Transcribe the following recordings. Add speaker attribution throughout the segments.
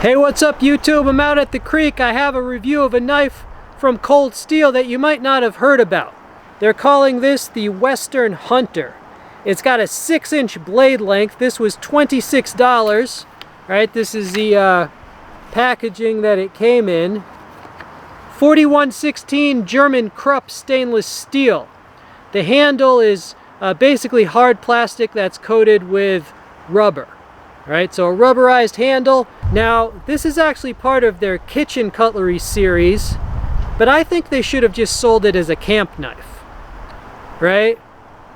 Speaker 1: Hey, what's up YouTube? I'm out at the creek. I have a review of a knife from Cold Steel that you might not have heard about. They're calling this the Western Hunter. It's got a 6-inch blade length. This was $26. Right, this is the packaging that it came in. 4116 German Krupp stainless steel. The handle is basically hard plastic that's coated with rubber. Right, so a rubberized handle. Now, this is actually part of their kitchen cutlery series, but I think they should have just sold it as a camp knife, right?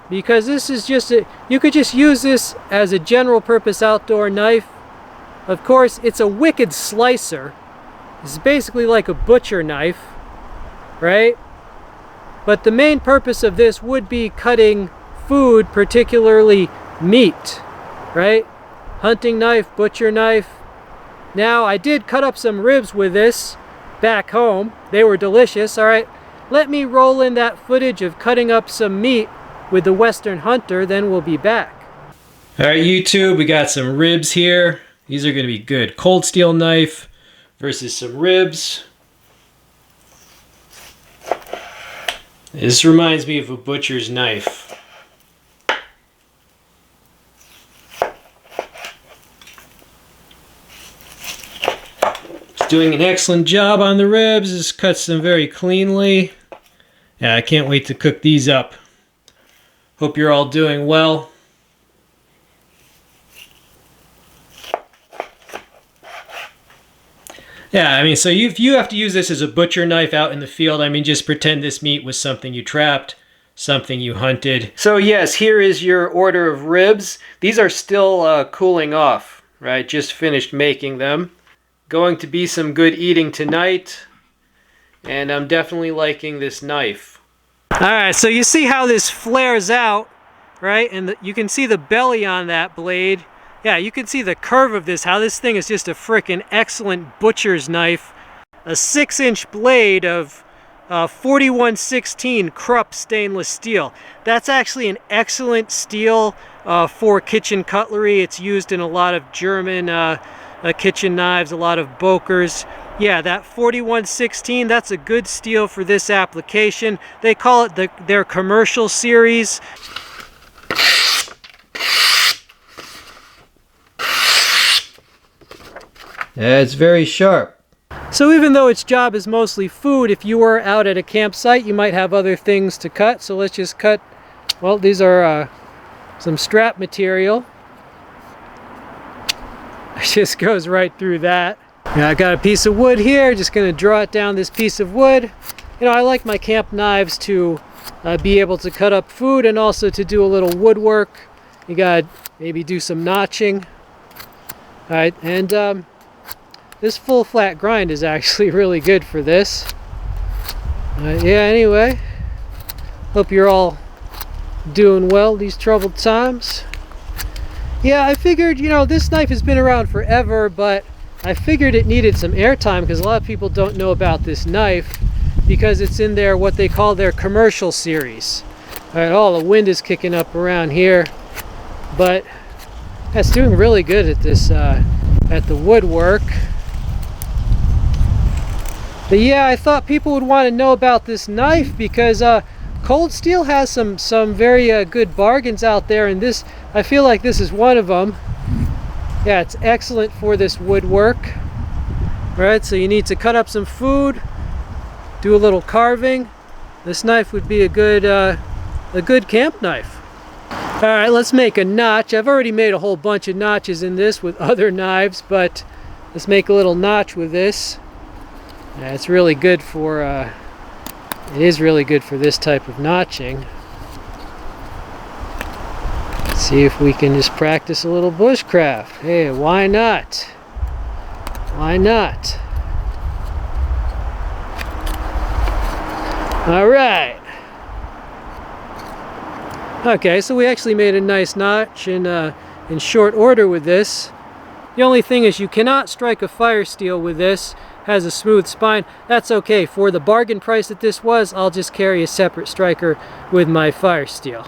Speaker 1: Because this is just you could just use this as a general purpose outdoor knife. Of course, it's a wicked slicer. It's basically like a butcher knife, right? But the main purpose of this would be cutting food, particularly meat, right? Hunting knife, butcher knife. Now, I did cut up some ribs with this back home. They were delicious. All right, let me roll in that footage of cutting up some meat with the Western Hunter, then we'll be back. All right, YouTube, we got some ribs here. These are going to be good. Cold Steel knife versus some ribs. This reminds me of a butcher's knife. Doing an excellent job on the ribs. This cuts them very cleanly. Yeah, I can't wait to cook these up. Hope you're all doing well. Yeah, I mean, so if you have to use this as a butcher knife out in the field, I mean, just pretend this meat was something you trapped, something you hunted. So yes, here is your order of ribs. These are still cooling off, right? Just finished making them. Going to be some good eating tonight, and I'm definitely liking this knife. Alright, so you see how this flares out, right? And you can see the belly on that blade. Yeah, you can see the curve of this, how this thing is just a frickin' excellent butcher's knife. A 6-inch blade of 4116 Krupp stainless steel. That's actually an excellent steel for kitchen cutlery. It's used in a lot of German kitchen knives, a lot of Bokers. Yeah, that 4116, that's a good steel for this application. They call it their commercial series. Yeah, it's very sharp. So even though its job is mostly food, if you were out at a campsite, you might have other things to cut. So let's just cut, well, these are some strap material. It just goes right through that. Yeah, I got a piece of wood here, just gonna draw it down this piece of wood. You know, I like my camp knives to be able to cut up food and also to do a little woodwork. You gotta maybe do some notching. All right, and this full flat grind is actually really good for this. Yeah, anyway, hope you're all doing well these troubled times. Yeah, I figured, you know, this knife has been around forever, but I figured it needed some airtime because a lot of people don't know about this knife because it's in their, what they call their commercial series. All right, all the wind is kicking up around here, but that's doing really good at this, at the woodwork. But yeah, I thought people would want to know about this knife because Cold Steel has some very good bargains out there, and this, I feel like this is one of them. Yeah, it's excellent for this woodwork. Right, so you need to cut up some food, do a little carving. This knife would be a good camp knife. All right, let's make a notch. I've already made a whole bunch of notches in this with other knives, but let's make a little notch with this. Yeah, it's really good for it is really good for this type of notching. Let's see if we can just practice a little bushcraft. Hey, why not? Why not? All right. Okay, so we actually made a nice notch in short order with this. The only thing is you cannot strike a fire steel with this. Has a smooth spine. That's okay. For the bargain price that this was, I'll just carry a separate striker with my fire steel.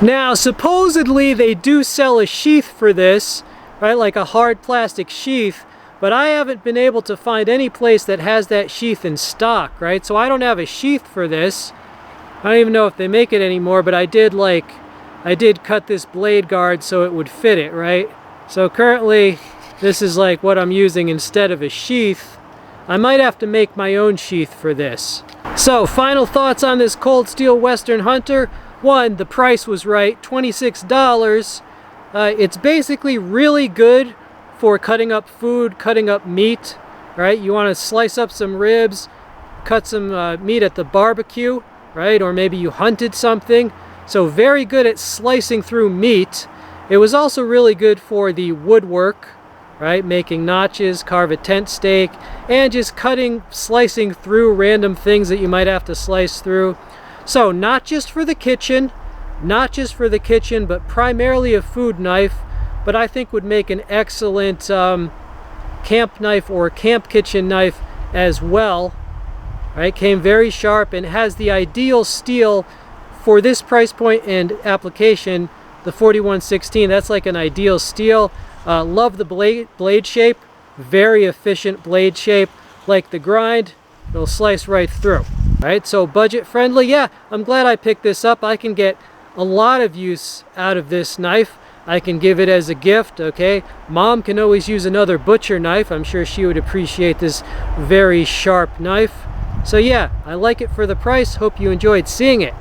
Speaker 1: Now, supposedly they do sell a sheath for this, right? Like a hard plastic sheath, but I haven't been able to find any place that has that sheath in stock, right? So I don't have a sheath for this. I don't even know if they make it anymore, but I did cut this blade guard so it would fit it, right? So currently, this is like what I'm using instead of a sheath. I might have to make my own sheath for this. So, final thoughts on this Cold Steel Western Hunter. One, the price was right, $26. It's basically really good for cutting up food, cutting up meat, right? You want to slice up some ribs, cut some meat at the barbecue, right? Or maybe you hunted something. So very good at slicing through meat. It was also really good for the woodwork, right? Making notches, carve a tent stake, and just slicing through random things that you might have to slice through. So not just for the kitchen, but primarily a food knife, but I think would make an excellent camp knife or camp kitchen knife as well. Right? Came very sharp and has the ideal steel for this price point and application, the 4116. That's like an ideal steel. Love the blade shape, very efficient blade shape. Like the grind, it'll slice right through. Right? So budget friendly. Yeah, I'm glad I picked this up. I can get a lot of use out of this knife. I can give it as a gift, okay? Mom can always use another butcher knife. I'm sure she would appreciate this very sharp knife. So yeah, I like it for the price. Hope you enjoyed seeing it.